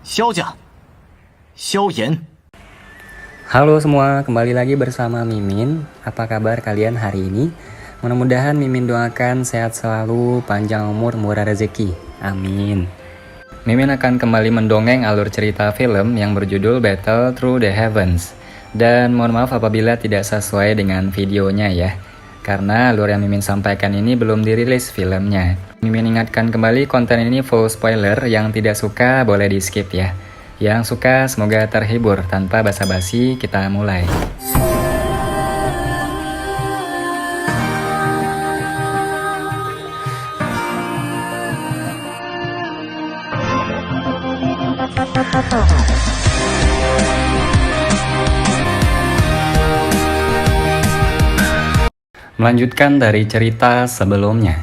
萧家，萧炎。 Halo semua, kembali lagi bersama Mimin. Apa kabar kalian hari ini? Mudah-mudahan Mimin doakan sehat selalu, panjang umur, murah rezeki. Amin. Mimin akan kembali mendongeng alur cerita film yang berjudul Battle Through the Heavens. Dan mohon maaf apabila tidak sesuai dengan videonya ya. Karena alur yang Mimin sampaikan ini belum dirilis filmnya. Mimin ingatkan kembali konten ini full spoiler, yang tidak suka boleh di skip ya. Yang suka semoga terhibur. Tanpa basa-basi kita mulai. Melanjutkan dari cerita sebelumnya.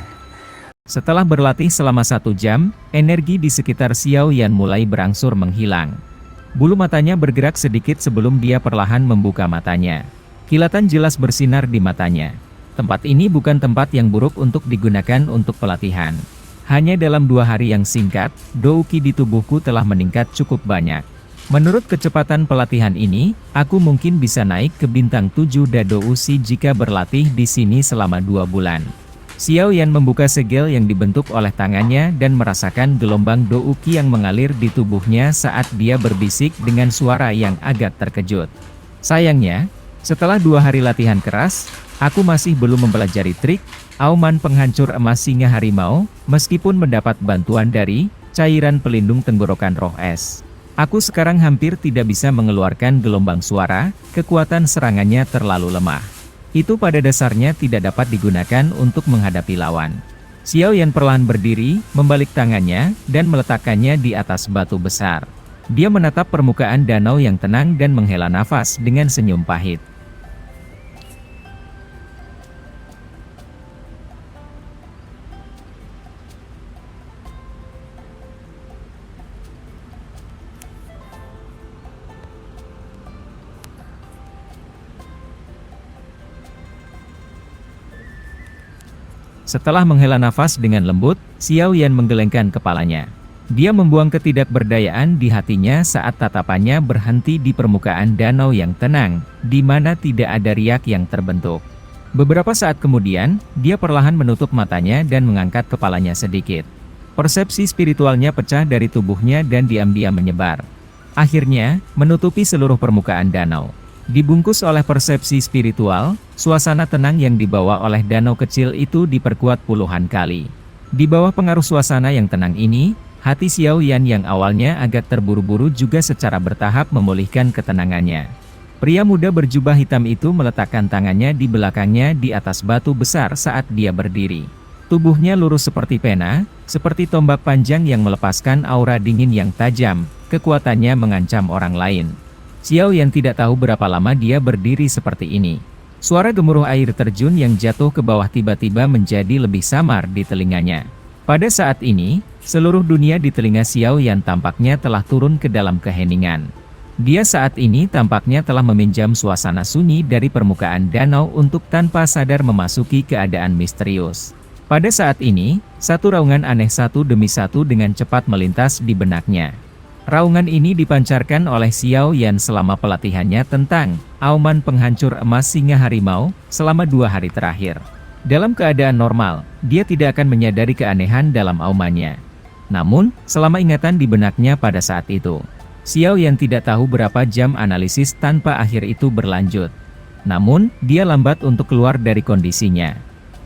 Setelah berlatih selama 1 jam, energi di sekitar Xiao Yan mulai berangsur menghilang. Bulu matanya bergerak sedikit sebelum dia perlahan membuka matanya. Kilatan jelas bersinar di matanya. Tempat ini bukan tempat yang buruk untuk digunakan untuk pelatihan. Hanya dalam 2 hari yang singkat, Douki di tubuhku telah meningkat cukup banyak. Menurut kecepatan pelatihan ini, aku mungkin bisa naik ke bintang 7 Dadoushi jika berlatih di sini selama 2 bulan. Xiao Yan membuka segel yang dibentuk oleh tangannya dan merasakan gelombang Douki yang mengalir di tubuhnya saat dia berbisik dengan suara yang agak terkejut. Sayangnya, setelah 2 hari latihan keras, aku masih belum mempelajari trik auman penghancur emas singa harimau, meskipun mendapat bantuan dari cairan pelindung tenggorokan roh es. Aku sekarang hampir tidak bisa mengeluarkan gelombang suara, kekuatan serangannya terlalu lemah. Itu pada dasarnya tidak dapat digunakan untuk menghadapi lawan. Xiao Yan perlahan berdiri, membalik tangannya, dan meletakkannya di atas batu besar. Dia menatap permukaan danau yang tenang dan menghela nafas dengan senyum pahit. Setelah menghela nafas dengan lembut, Xiao Yan menggelengkan kepalanya. Dia membuang ketidakberdayaan di hatinya saat tatapannya berhenti di permukaan danau yang tenang, di mana tidak ada riak yang terbentuk. Beberapa saat kemudian, dia perlahan menutup matanya dan mengangkat kepalanya sedikit. Persepsi spiritualnya pecah dari tubuhnya dan diam-diam menyebar. Akhirnya, menutupi seluruh permukaan danau. Dibungkus oleh persepsi spiritual, suasana tenang yang dibawa oleh danau kecil itu diperkuat puluhan kali. Di bawah pengaruh suasana yang tenang ini, hati Xiao Yan yang awalnya agak terburu-buru juga secara bertahap memulihkan ketenangannya. Pria muda berjubah hitam itu meletakkan tangannya di belakangnya di atas batu besar saat dia berdiri. Tubuhnya lurus seperti pena, seperti tombak panjang yang melepaskan aura dingin yang tajam, kekuatannya mengancam orang lain. Xiao Yan tidak tahu berapa lama dia berdiri seperti ini. Suara gemuruh air terjun yang jatuh ke bawah tiba-tiba menjadi lebih samar di telinganya. Pada saat ini, seluruh dunia di telinga Xiao Yan tampaknya telah turun ke dalam keheningan. Dia saat ini tampaknya telah meminjam suasana sunyi dari permukaan danau untuk tanpa sadar memasuki keadaan misterius. Pada saat ini, satu raungan aneh satu demi satu dengan cepat melintas di benaknya. Raungan ini dipancarkan oleh Xiao Yan selama pelatihannya tentang auman penghancur emas singa harimau selama 2 hari terakhir. Dalam keadaan normal, dia tidak akan menyadari keanehan dalam aumannya. Namun, selama ingatan di benaknya pada saat itu, Xiao Yan tidak tahu berapa jam analisis tanpa akhir itu berlanjut. Namun, dia lambat untuk keluar dari kondisinya.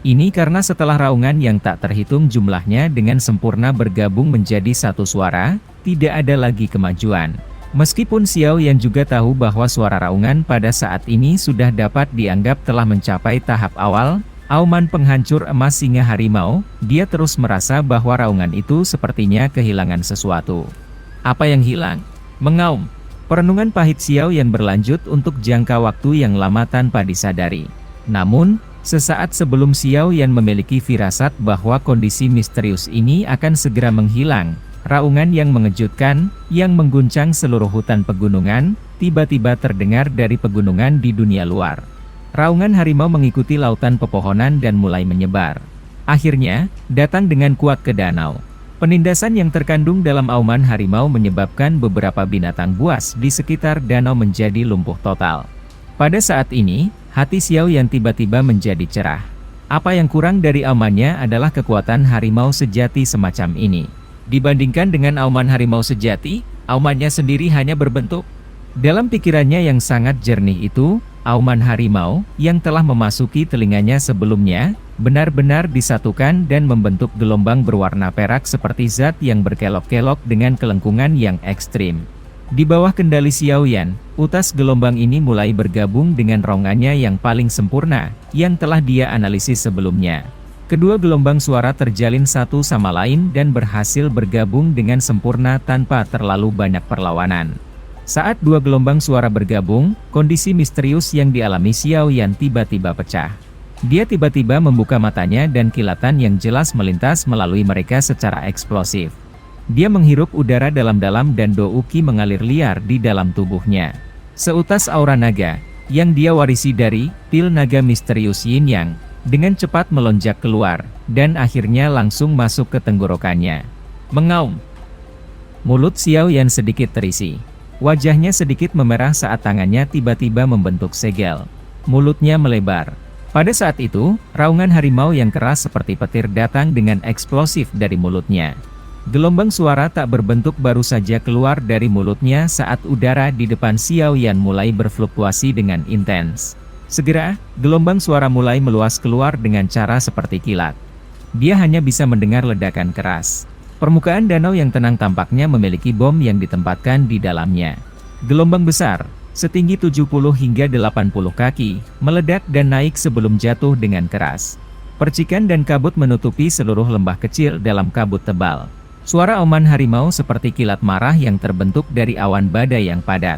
Ini karena setelah raungan yang tak terhitung jumlahnya dengan sempurna bergabung menjadi satu suara, tidak ada lagi kemajuan. Meskipun Xiao Yan juga tahu bahwa suara raungan pada saat ini sudah dapat dianggap telah mencapai tahap awal, auman penghancur emas singa harimau, dia terus merasa bahwa raungan itu sepertinya kehilangan sesuatu. Apa yang hilang? Mengaum. Perenungan pahit Xiao Yan berlanjut untuk jangka waktu yang lama tanpa disadari. Namun, sesaat sebelum Xiao Yan memiliki firasat bahwa kondisi misterius ini akan segera menghilang, raungan yang mengejutkan, yang mengguncang seluruh hutan pegunungan, tiba-tiba terdengar dari pegunungan di dunia luar. Raungan harimau mengikuti lautan pepohonan dan mulai menyebar. Akhirnya, datang dengan kuat ke danau. Penindasan yang terkandung dalam auman harimau menyebabkan beberapa binatang buas di sekitar danau menjadi lumpuh total. Pada saat ini, hati Xiao Yan tiba-tiba menjadi cerah. Apa yang kurang dari aumannya adalah kekuatan harimau sejati semacam ini. Dibandingkan dengan auman harimau sejati, aumannya sendiri hanya berbentuk. Dalam pikirannya yang sangat jernih itu, auman harimau yang telah memasuki telinganya sebelumnya, benar-benar disatukan dan membentuk gelombang berwarna perak seperti zat yang berkelok-kelok dengan kelengkungan yang ekstrim. Di bawah kendali Xiao Yan, utas gelombang ini mulai bergabung dengan rongannya yang paling sempurna, yang telah dia analisis sebelumnya. Kedua gelombang suara terjalin satu sama lain dan berhasil bergabung dengan sempurna tanpa terlalu banyak perlawanan. Saat dua gelombang suara bergabung, kondisi misterius yang dialami Xiao Yan tiba-tiba pecah. Dia tiba-tiba membuka matanya dan kilatan yang jelas melintas melalui mereka secara eksplosif. Dia menghirup udara dalam-dalam dan douki mengalir liar di dalam tubuhnya. Seutas aura naga, yang dia warisi dari pil naga misterius Yin Yang, dengan cepat melonjak keluar, dan akhirnya langsung masuk ke tenggorokannya. Mengaum. Mulut Xiao Yan sedikit terisi. Wajahnya sedikit memerah saat tangannya tiba-tiba membentuk segel. Mulutnya melebar. Pada saat itu, raungan harimau yang keras seperti petir datang dengan eksplosif dari mulutnya. Gelombang suara tak berbentuk baru saja keluar dari mulutnya saat udara di depan Xiao Yan mulai berfluktuasi dengan intens. Segera, gelombang suara mulai meluas keluar dengan cara seperti kilat. Dia hanya bisa mendengar ledakan keras. Permukaan danau yang tenang tampaknya memiliki bom yang ditempatkan di dalamnya. Gelombang besar, setinggi 70 hingga 80 kaki, meledak dan naik sebelum jatuh dengan keras. Percikan dan kabut menutupi seluruh lembah kecil dalam kabut tebal. Suara auman harimau seperti kilat marah yang terbentuk dari awan badai yang padat.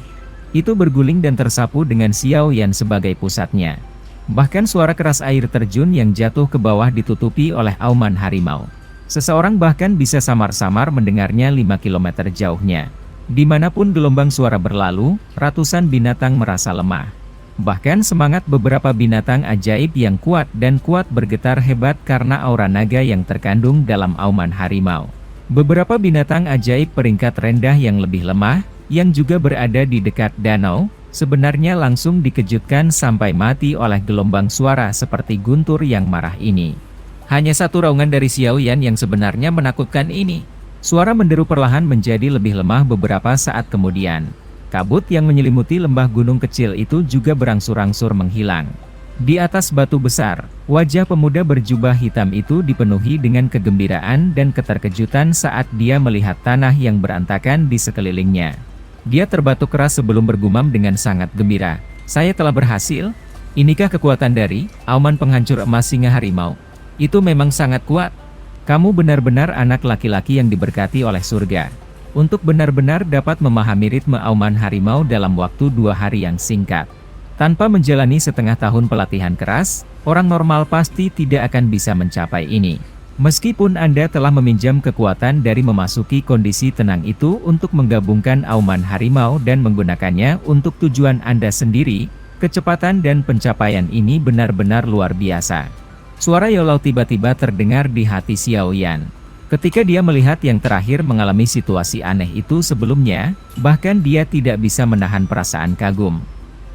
Itu berguling dan tersapu dengan Xiao Yan sebagai pusatnya. Bahkan suara keras air terjun yang jatuh ke bawah ditutupi oleh auman harimau. Seseorang bahkan bisa samar-samar mendengarnya 5 km jauhnya. Dimanapun gelombang suara berlalu, ratusan binatang merasa lemah. Bahkan semangat beberapa binatang ajaib yang kuat bergetar hebat karena aura naga yang terkandung dalam auman harimau. Beberapa binatang ajaib peringkat rendah yang lebih lemah, yang juga berada di dekat danau, sebenarnya langsung dikejutkan sampai mati oleh gelombang suara seperti guntur yang marah ini. Hanya satu raungan dari Xiao Yan yang sebenarnya menakutkan ini. Suara menderu perlahan menjadi lebih lemah beberapa saat kemudian. Kabut yang menyelimuti lembah gunung kecil itu juga berangsur-angsur menghilang. Di atas batu besar, wajah pemuda berjubah hitam itu dipenuhi dengan kegembiraan dan keterkejutan saat dia melihat tanah yang berantakan di sekelilingnya. Dia terbatuk keras sebelum bergumam dengan sangat gembira. Saya telah berhasil. Inikah kekuatan dari auman penghancur emas singa harimau? Itu memang sangat kuat. Kamu benar-benar anak laki-laki yang diberkati oleh surga. Untuk benar-benar dapat memahami ritme auman harimau dalam waktu 2 hari yang singkat. Tanpa menjalani setengah tahun pelatihan keras, orang normal pasti tidak akan bisa mencapai ini. Meskipun Anda telah meminjam kekuatan dari memasuki kondisi tenang itu untuk menggabungkan auman harimau dan menggunakannya untuk tujuan Anda sendiri, kecepatan dan pencapaian ini benar-benar luar biasa. Suara Yolau tiba-tiba terdengar di hati Xiao Yan. Ketika dia melihat yang terakhir mengalami situasi aneh itu sebelumnya, bahkan dia tidak bisa menahan perasaan kagum.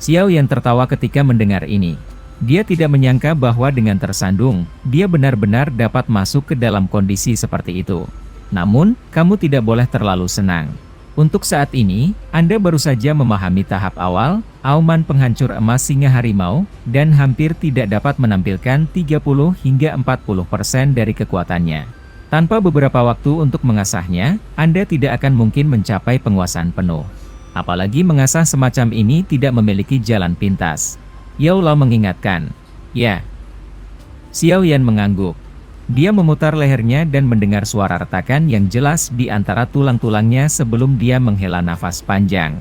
Xiao Yan tertawa ketika mendengar ini. Dia tidak menyangka bahwa dengan tersandung, dia benar-benar dapat masuk ke dalam kondisi seperti itu. Namun, kamu tidak boleh terlalu senang. Untuk saat ini, Anda baru saja memahami tahap awal, auman penghancur emas singa harimau, dan hampir tidak dapat menampilkan 30 hingga 40% dari kekuatannya. Tanpa beberapa waktu untuk mengasahnya, Anda tidak akan mungkin mencapai penguasaan penuh. Apalagi mengasah semacam ini tidak memiliki jalan pintas. Yao Lao mengingatkan. Ya. Xiao Yan mengangguk. Dia memutar lehernya dan mendengar suara retakan yang jelas di antara tulang-tulangnya sebelum dia menghela nafas panjang.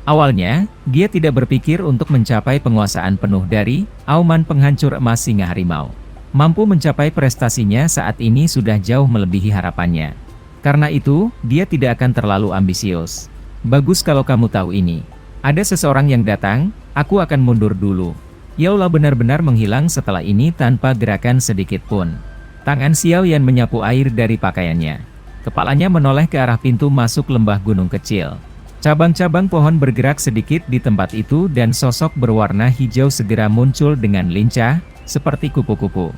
Awalnya, dia tidak berpikir untuk mencapai penguasaan penuh dari auman penghancur emas singa harimau. Mampu mencapai prestasinya saat ini sudah jauh melebihi harapannya. Karena itu, dia tidak akan terlalu ambisius. Bagus kalau kamu tahu ini. Ada seseorang yang datang, aku akan mundur dulu. Yao Lao benar-benar menghilang setelah ini tanpa gerakan sedikit pun. Tangan Xiao Yan menyapu air dari pakaiannya. Kepalanya menoleh ke arah pintu masuk lembah gunung kecil. Cabang-cabang pohon bergerak sedikit di tempat itu dan sosok berwarna hijau segera muncul dengan lincah, seperti kupu-kupu.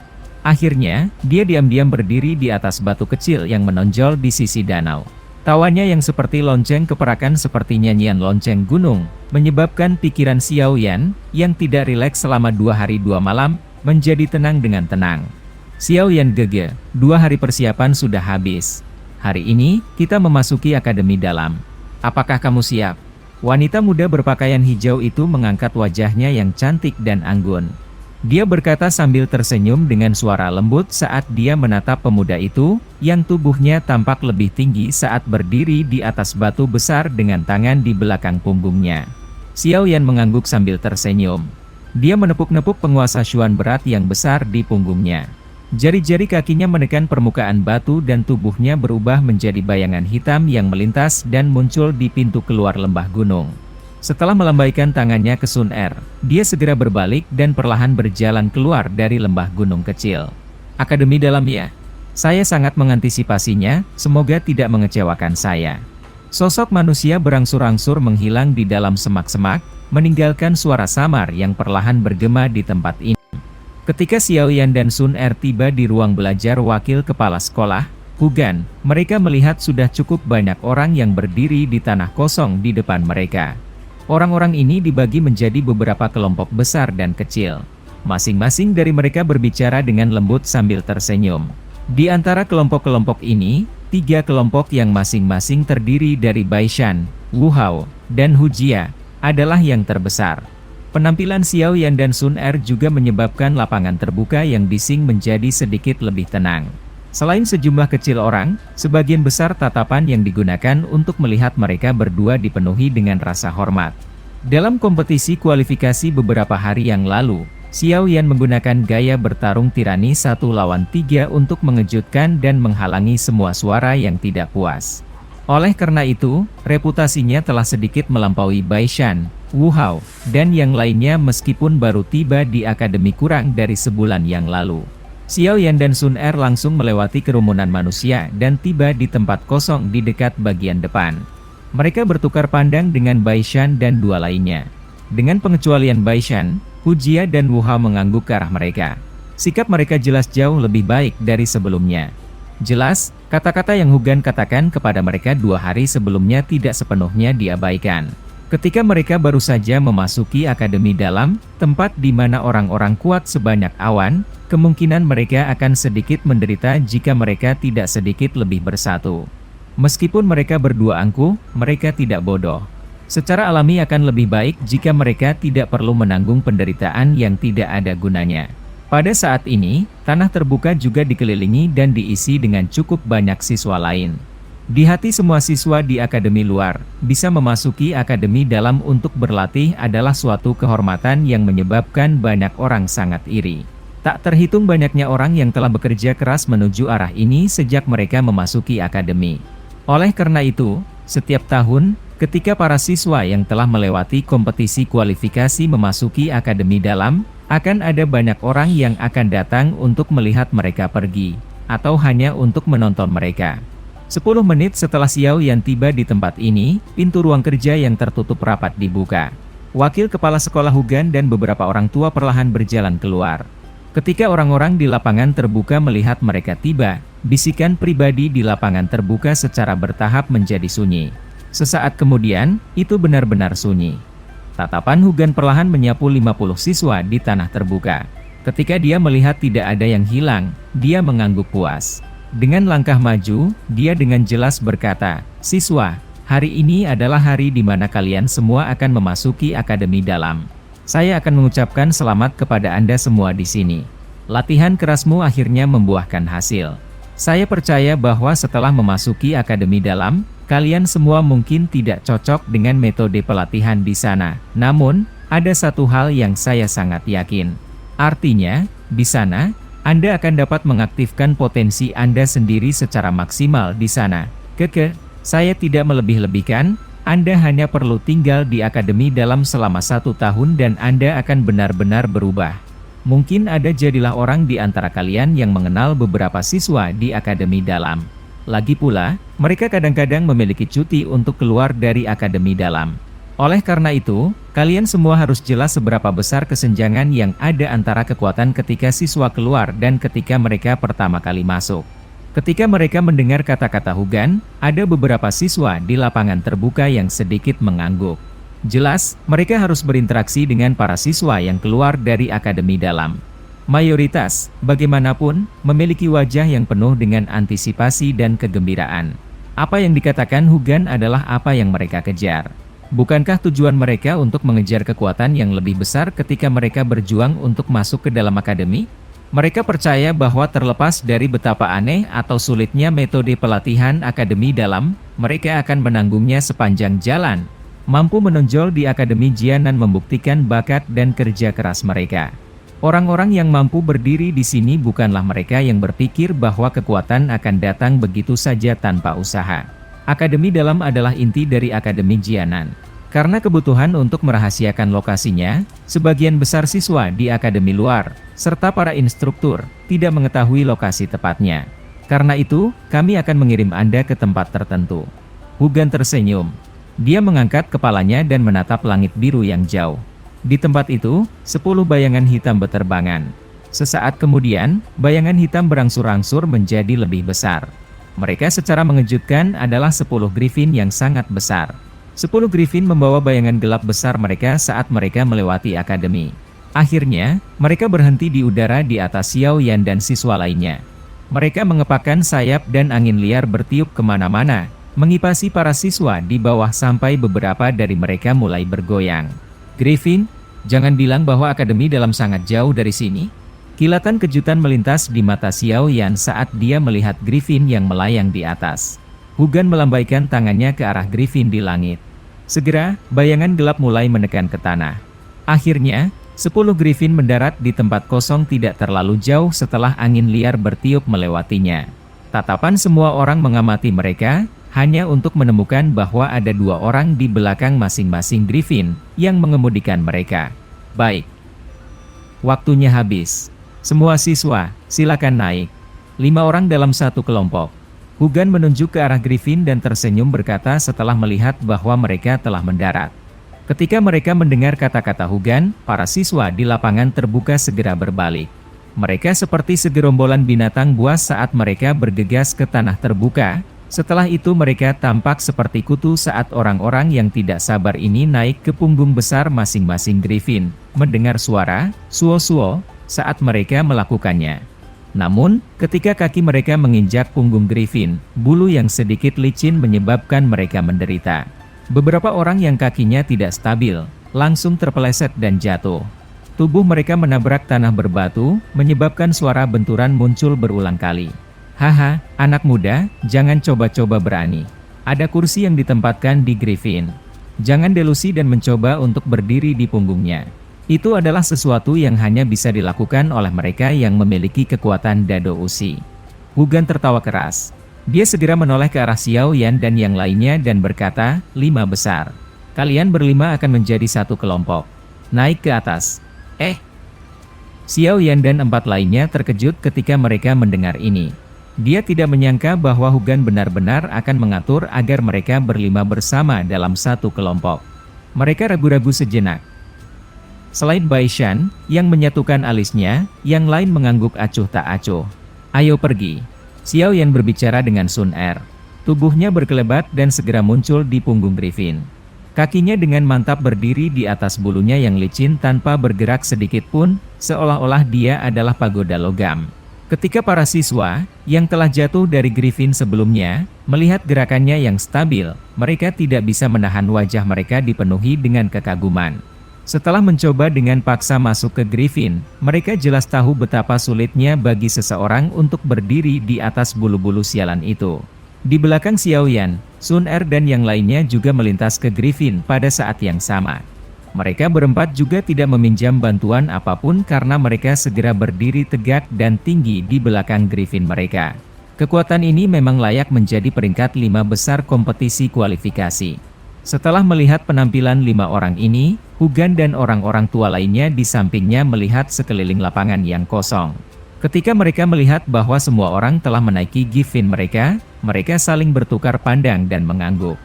Akhirnya, dia diam-diam berdiri di atas batu kecil yang menonjol di sisi danau. Tawanya yang seperti lonceng keperakan seperti nyanyian lonceng gunung, menyebabkan pikiran Xiao Yan, yang tidak rileks selama 2 hari 2 malam, menjadi tenang dengan tenang. Xiao Yan gege, 2 hari persiapan sudah habis. Hari ini, kita memasuki akademi dalam. Apakah kamu siap? Wanita muda berpakaian hijau itu mengangkat wajahnya yang cantik dan anggun. Dia berkata sambil tersenyum dengan suara lembut saat dia menatap pemuda itu, yang tubuhnya tampak lebih tinggi saat berdiri di atas batu besar dengan tangan di belakang punggungnya. Xiao Yan mengangguk sambil tersenyum. Dia menepuk-nepuk penguasa Xuan berat yang besar di punggungnya. Jari-jari kakinya menekan permukaan batu dan tubuhnya berubah menjadi bayangan hitam yang melintas dan muncul di pintu keluar lembah gunung. Setelah melambaikan tangannya ke Sun Er, dia segera berbalik dan perlahan berjalan keluar dari lembah gunung kecil. Akademi dalam ya. Saya sangat mengantisipasinya, semoga tidak mengecewakan saya. Sosok manusia berangsur-angsur menghilang di dalam semak-semak, meninggalkan suara samar yang perlahan bergema di tempat ini. Ketika Xiao Yan dan Sun Er tiba di ruang belajar wakil kepala sekolah, Hugan, mereka melihat sudah cukup banyak orang yang berdiri di tanah kosong di depan mereka. Orang-orang ini dibagi menjadi beberapa kelompok besar dan kecil. Masing-masing dari mereka berbicara dengan lembut sambil tersenyum. Di antara kelompok-kelompok ini, 3 kelompok yang masing-masing terdiri dari Baishan, Wu Hao, dan Hu Jia, adalah yang terbesar. Penampilan Xiao Yan dan Sun Er juga menyebabkan lapangan terbuka yang bising menjadi sedikit lebih tenang. Selain sejumlah kecil orang, sebagian besar tatapan yang digunakan untuk melihat mereka berdua dipenuhi dengan rasa hormat. Dalam kompetisi kualifikasi beberapa hari yang lalu, Xiao Yan menggunakan gaya bertarung tirani 1 lawan 3 untuk mengejutkan dan menghalangi semua suara yang tidak puas. Oleh karena itu, reputasinya telah sedikit melampaui Baishan, Wu Hao, dan yang lainnya meskipun baru tiba di akademi kurang dari sebulan yang lalu. Xiao Yan dan Sun Er langsung melewati kerumunan manusia dan tiba di tempat kosong di dekat bagian depan. Mereka bertukar pandang dengan Baishan dan 2 lainnya. Dengan pengecualian Baishan, Hu Jia dan Wu Hao mengangguk ke arah mereka. Sikap mereka jelas jauh lebih baik dari sebelumnya. Jelas, kata-kata yang Hugan katakan kepada mereka 2 hari sebelumnya tidak sepenuhnya diabaikan. Ketika mereka baru saja memasuki akademi dalam, tempat di mana orang-orang kuat sebanyak awan, kemungkinan mereka akan sedikit menderita jika mereka tidak sedikit lebih bersatu. Meskipun mereka berdua angkuh, mereka tidak bodoh. Secara alami akan lebih baik jika mereka tidak perlu menanggung penderitaan yang tidak ada gunanya. Pada saat ini, tanah terbuka juga dikelilingi dan diisi dengan cukup banyak siswa lain. Di hati semua siswa di akademi luar, bisa memasuki akademi dalam untuk berlatih adalah suatu kehormatan yang menyebabkan banyak orang sangat iri. Tak terhitung banyaknya orang yang telah bekerja keras menuju arah ini sejak mereka memasuki akademi. Oleh karena itu, setiap tahun, ketika para siswa yang telah melewati kompetisi kualifikasi memasuki akademi dalam, akan ada banyak orang yang akan datang untuk melihat mereka pergi, atau hanya untuk menonton mereka. 10 menit setelah Xiao Yan tiba di tempat ini, pintu ruang kerja yang tertutup rapat dibuka. Wakil kepala sekolah Hugan dan beberapa orang tua perlahan berjalan keluar. Ketika orang-orang di lapangan terbuka melihat mereka tiba, bisikan pribadi di lapangan terbuka secara bertahap menjadi sunyi. Sesaat kemudian, itu benar-benar sunyi. Tatapan Hugan perlahan menyapu 50 siswa di tanah terbuka. Ketika dia melihat tidak ada yang hilang, dia mengangguk puas. Dengan langkah maju, dia dengan jelas berkata, "Siswa, hari ini adalah hari di mana kalian semua akan memasuki akademi dalam. Saya akan mengucapkan selamat kepada Anda semua di sini. Latihan kerasmu akhirnya membuahkan hasil. Saya percaya bahwa setelah memasuki akademi dalam, kalian semua mungkin tidak cocok dengan metode pelatihan di sana. Namun, ada satu hal yang saya sangat yakin. Artinya, di sana, Anda akan dapat mengaktifkan potensi Anda sendiri secara maksimal di sana. Saya tidak melebih-lebihkan, Anda hanya perlu tinggal di akademi dalam selama 1 tahun dan Anda akan benar-benar berubah. Mungkin Anda jadilah orang di antara kalian yang mengenal beberapa siswa di akademi dalam. Lagi pula, mereka kadang-kadang memiliki cuti untuk keluar dari akademi dalam. Oleh karena itu, kalian semua harus jelas seberapa besar kesenjangan yang ada antara kekuatan ketika siswa keluar dan ketika mereka pertama kali masuk. Ketika mereka mendengar kata-kata Hugan, ada beberapa siswa di lapangan terbuka yang sedikit mengangguk. Jelas, mereka harus berinteraksi dengan para siswa yang keluar dari akademi dalam. Mayoritas, bagaimanapun, memiliki wajah yang penuh dengan antisipasi dan kegembiraan. Apa yang dikatakan Hugan adalah apa yang mereka kejar. Bukankah tujuan mereka untuk mengejar kekuatan yang lebih besar ketika mereka berjuang untuk masuk ke dalam akademi? Mereka percaya bahwa terlepas dari betapa aneh atau sulitnya metode pelatihan akademi dalam, mereka akan menanggungnya sepanjang jalan, mampu menonjol di akademi Jianan membuktikan bakat dan kerja keras mereka. Orang-orang yang mampu berdiri di sini bukanlah mereka yang berpikir bahwa kekuatan akan datang begitu saja tanpa usaha. Akademi dalam adalah inti dari Akademi Jianan. Karena kebutuhan untuk merahasiakan lokasinya, sebagian besar siswa di akademi luar, serta para instruktur, tidak mengetahui lokasi tepatnya. Karena itu, kami akan mengirim Anda ke tempat tertentu. Hugan tersenyum. Dia mengangkat kepalanya dan menatap langit biru yang jauh. Di tempat itu, 10 bayangan hitam beterbangan. Sesaat kemudian, bayangan hitam berangsur-angsur menjadi lebih besar. Mereka secara mengejutkan adalah 10 griffin yang sangat besar. 10 griffin membawa bayangan gelap besar mereka saat mereka melewati akademi. Akhirnya, mereka berhenti di udara di atas Xiao Yan dan siswa lainnya. Mereka mengepakkan sayap dan angin liar bertiup kemana-mana, mengipasi para siswa di bawah sampai beberapa dari mereka mulai bergoyang. Griffin, jangan bilang bahwa akademi dalam sangat jauh dari sini. Kilatan kejutan melintas di mata Xiao Yan saat dia melihat Griffin yang melayang di atas. Hugan melambaikan tangannya ke arah Griffin di langit. Segera, bayangan gelap mulai menekan ke tanah. Akhirnya, 10 Griffin mendarat di tempat kosong tidak terlalu jauh setelah angin liar bertiup melewatinya. Tatapan semua orang mengamati mereka, hanya untuk menemukan bahwa ada 2 orang di belakang masing-masing Griffin yang mengemudikan mereka. Baik. Waktunya habis. Semua siswa, silakan naik. 5 orang dalam satu kelompok. Hugan menunjuk ke arah Griffin dan tersenyum berkata setelah melihat bahwa mereka telah mendarat. Ketika mereka mendengar kata-kata Hugan, para siswa di lapangan terbuka segera berbalik. Mereka seperti segerombolan binatang buas saat mereka bergegas ke tanah terbuka. Setelah itu mereka tampak seperti kutu saat orang-orang yang tidak sabar ini naik ke punggung besar masing-masing Griffin, mendengar suara suo-suo saat mereka melakukannya. Namun, ketika kaki mereka menginjak punggung Griffin, bulu yang sedikit licin menyebabkan mereka menderita. Beberapa orang yang kakinya tidak stabil, langsung terpeleset dan jatuh. Tubuh mereka menabrak tanah berbatu, menyebabkan suara benturan muncul berulang kali. Haha, anak muda, jangan coba-coba berani. Ada kursi yang ditempatkan di Griffin. Jangan delusi dan mencoba untuk berdiri di punggungnya. Itu adalah sesuatu yang hanya bisa dilakukan oleh mereka yang memiliki kekuatan dado usi. Hugan tertawa keras. Dia segera menoleh ke arah Xiao Yan dan yang lainnya dan berkata, 5 besar. Kalian berlima akan menjadi satu kelompok. Naik ke atas. Xiao Yan dan 4 lainnya terkejut ketika mereka mendengar ini. Dia tidak menyangka bahwa Hugan benar-benar akan mengatur agar mereka berlima bersama dalam satu kelompok. Mereka ragu-ragu sejenak. Selain Baishan, yang menyatukan alisnya, yang lain mengangguk acuh tak acuh. Ayo pergi. Xiao Yan berbicara dengan Sun Er. Tubuhnya berkelebat dan segera muncul di punggung Griffin. Kakinya dengan mantap berdiri di atas bulunya yang licin tanpa bergerak sedikit pun, seolah-olah dia adalah pagoda logam. Ketika para siswa, yang telah jatuh dari Griffin sebelumnya, melihat gerakannya yang stabil, mereka tidak bisa menahan wajah mereka dipenuhi dengan kekaguman. Setelah mencoba dengan paksa masuk ke Griffin, mereka jelas tahu betapa sulitnya bagi seseorang untuk berdiri di atas bulu-bulu sialan itu. Di belakang Xiao Yan, Sun Er dan yang lainnya juga melintas ke Griffin pada saat yang sama. Mereka berempat juga tidak meminjam bantuan apapun karena mereka segera berdiri tegak dan tinggi di belakang Griffin mereka. Kekuatan ini memang layak menjadi peringkat 5 besar kompetisi kualifikasi. Setelah melihat penampilan 5 orang ini, Hugan dan orang-orang tua lainnya di sampingnya melihat sekeliling lapangan yang kosong. Ketika mereka melihat bahwa semua orang telah menaiki Griffin mereka Mereka saling bertukar pandang dan mengangguk.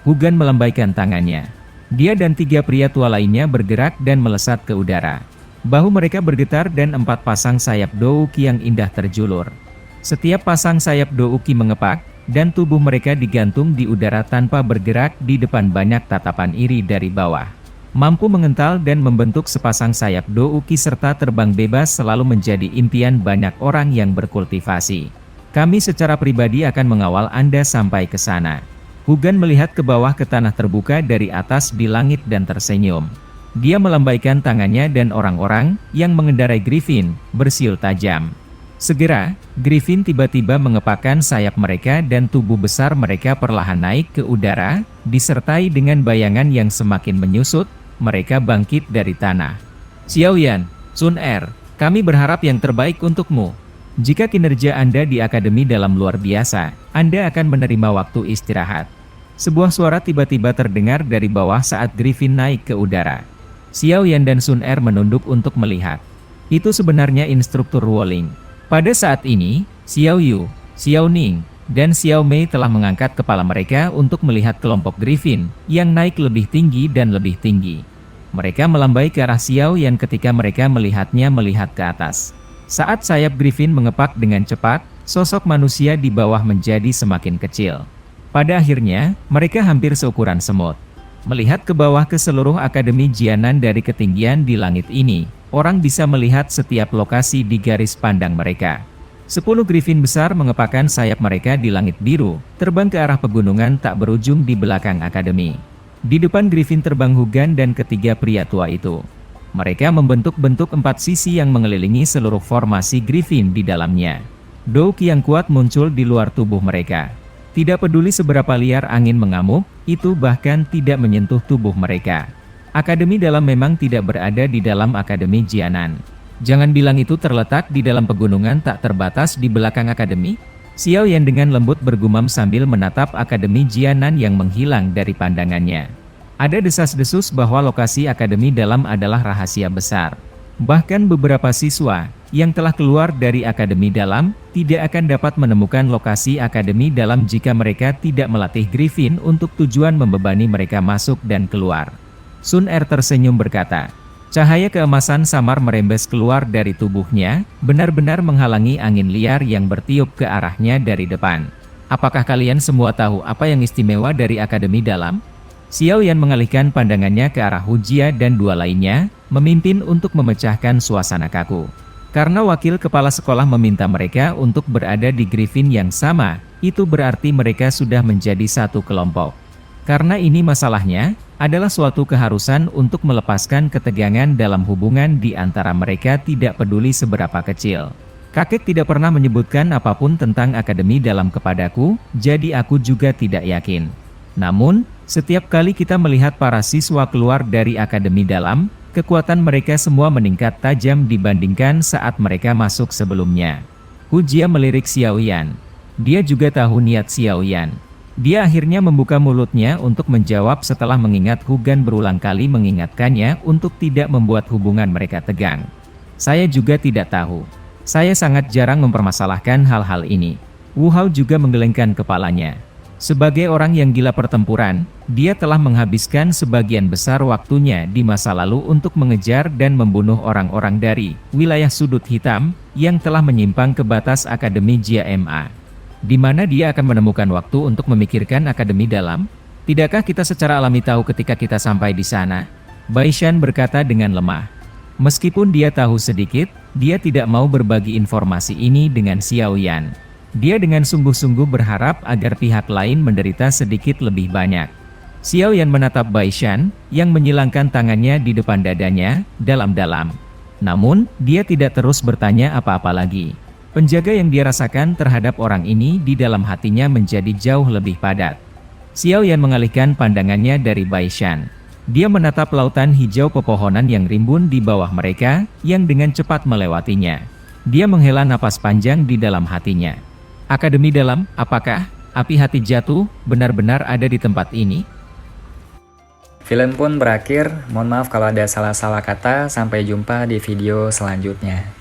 Hugan melambaikan tangannya. Dia dan 3 pria tua lainnya bergerak dan melesat ke udara. Bahu mereka bergetar dan 4 pasang sayap Douki yang indah terjulur. Setiap pasang sayap Douki mengepak, dan tubuh mereka digantung di udara tanpa bergerak di depan banyak tatapan iri dari bawah. Mampu mengental dan membentuk sepasang sayap Douki serta terbang bebas selalu menjadi impian banyak orang yang berkultivasi. Kami secara pribadi akan mengawal Anda sampai ke sana. Hugan melihat ke bawah ke tanah terbuka dari atas di langit dan tersenyum. Dia melambaikan tangannya dan orang-orang yang mengendarai Griffin bersiul tajam. Segera, Griffin tiba-tiba mengepakkan sayap mereka dan tubuh besar mereka perlahan naik ke udara, disertai dengan bayangan yang semakin menyusut, mereka bangkit dari tanah. Xiaoyan, Sun Er, kami berharap yang terbaik untukmu. Jika kinerja Anda di Akademi Dalam luar biasa, Anda akan menerima waktu istirahat. Sebuah suara tiba-tiba terdengar dari bawah saat Griffin naik ke udara. Xiaoyan dan Sun Er menunduk untuk melihat. Itu sebenarnya instruktur Wuling. Pada saat ini, Xiao Yu, Xiao Ning, dan Xiao Mei telah mengangkat kepala mereka untuk melihat kelompok Griffin yang naik lebih tinggi dan lebih tinggi. Mereka melambai ke arah Xiaoyan ketika mereka melihatnya melihat ke atas. Saat sayap Griffin mengepak dengan cepat, sosok manusia di bawah menjadi semakin kecil. Pada akhirnya, mereka hampir seukuran semut. Melihat ke bawah ke seluruh Akademi Jianan dari ketinggian di langit ini, orang bisa melihat setiap lokasi di garis pandang mereka. 10 Griffin besar mengepakkan sayap mereka di langit biru, terbang ke arah pegunungan tak berujung di belakang Akademi. Di depan Griffin terbang Hugan dan ketiga pria tua itu. Mereka membentuk bentuk 4 sisi yang mengelilingi seluruh formasi Griffin di dalamnya. Douki yang kuat muncul di luar tubuh mereka. Tidak peduli seberapa liar angin mengamuk, itu bahkan tidak menyentuh tubuh mereka. Akademi Dalam memang tidak berada di dalam Akademi Jianan. Jangan bilang itu terletak di dalam pegunungan tak terbatas di belakang Akademi. Xiaoyan dengan lembut bergumam sambil menatap Akademi Jianan yang menghilang dari pandangannya. Ada desas-desus bahwa lokasi Akademi Dalam adalah rahasia besar. Bahkan beberapa siswa yang telah keluar dari Akademi Dalam tidak akan dapat menemukan lokasi Akademi Dalam jika mereka tidak melatih Griffin untuk tujuan membebani mereka masuk dan keluar. Sun Er tersenyum berkata, cahaya keemasan samar merembes keluar dari tubuhnya, benar-benar menghalangi angin liar yang bertiup ke arahnya dari depan. Apakah kalian semua tahu apa yang istimewa dari Akademi Dalam? Xiaoyan mengalihkan pandangannya ke arah Hujia dan 2 lainnya, memimpin untuk memecahkan suasana kaku. Karena wakil kepala sekolah meminta mereka untuk berada di Griffin yang sama, itu berarti mereka sudah menjadi satu kelompok. Karena ini masalahnya, adalah suatu keharusan untuk melepaskan ketegangan dalam hubungan di antara mereka tidak peduli seberapa kecil. Kakek tidak pernah menyebutkan apapun tentang Akademi Dalam kepadaku, jadi aku juga tidak yakin. Namun, setiap kali kita melihat para siswa keluar dari Akademi Dalam, kekuatan mereka semua meningkat tajam dibandingkan saat mereka masuk sebelumnya. Hujia melirik Xiaoyan. Dia juga tahu niat Xiaoyan. Dia akhirnya membuka mulutnya untuk menjawab setelah mengingat Hugan berulang kali mengingatkannya untuk tidak membuat hubungan mereka tegang. Saya juga tidak tahu. Saya sangat jarang mempermasalahkan hal-hal ini. Wu Hao juga menggelengkan kepalanya. Sebagai orang yang gila pertempuran, dia telah menghabiskan sebagian besar waktunya di masa lalu untuk mengejar dan membunuh orang-orang dari wilayah sudut hitam yang telah menyimpang ke batas Akademi JMA. Di mana dia akan menemukan waktu untuk memikirkan Akademi Dalam? Tidakkah kita secara alami tahu ketika kita sampai di sana? Baishan berkata dengan lemah. Meskipun dia tahu sedikit, dia tidak mau berbagi informasi ini dengan Xiaoyan. Dia dengan sungguh-sungguh berharap agar pihak lain menderita sedikit lebih banyak. Xiaoyan menatap Baishan, yang menyilangkan tangannya di depan dadanya, dalam-dalam. Namun, dia tidak terus bertanya apa-apa lagi. Penjaga yang dia rasakan terhadap orang ini di dalam hatinya menjadi jauh lebih padat. Xiaoyan mengalihkan pandangannya dari Baishan. Dia menatap lautan hijau pepohonan yang rimbun di bawah mereka, yang dengan cepat melewatinya. Dia menghela napas panjang di dalam hatinya. Akademi Dalam, apakah api hati jatuh benar-benar ada di tempat ini? Film pun berakhir, mohon maaf kalau ada salah-salah kata, sampai jumpa di video selanjutnya.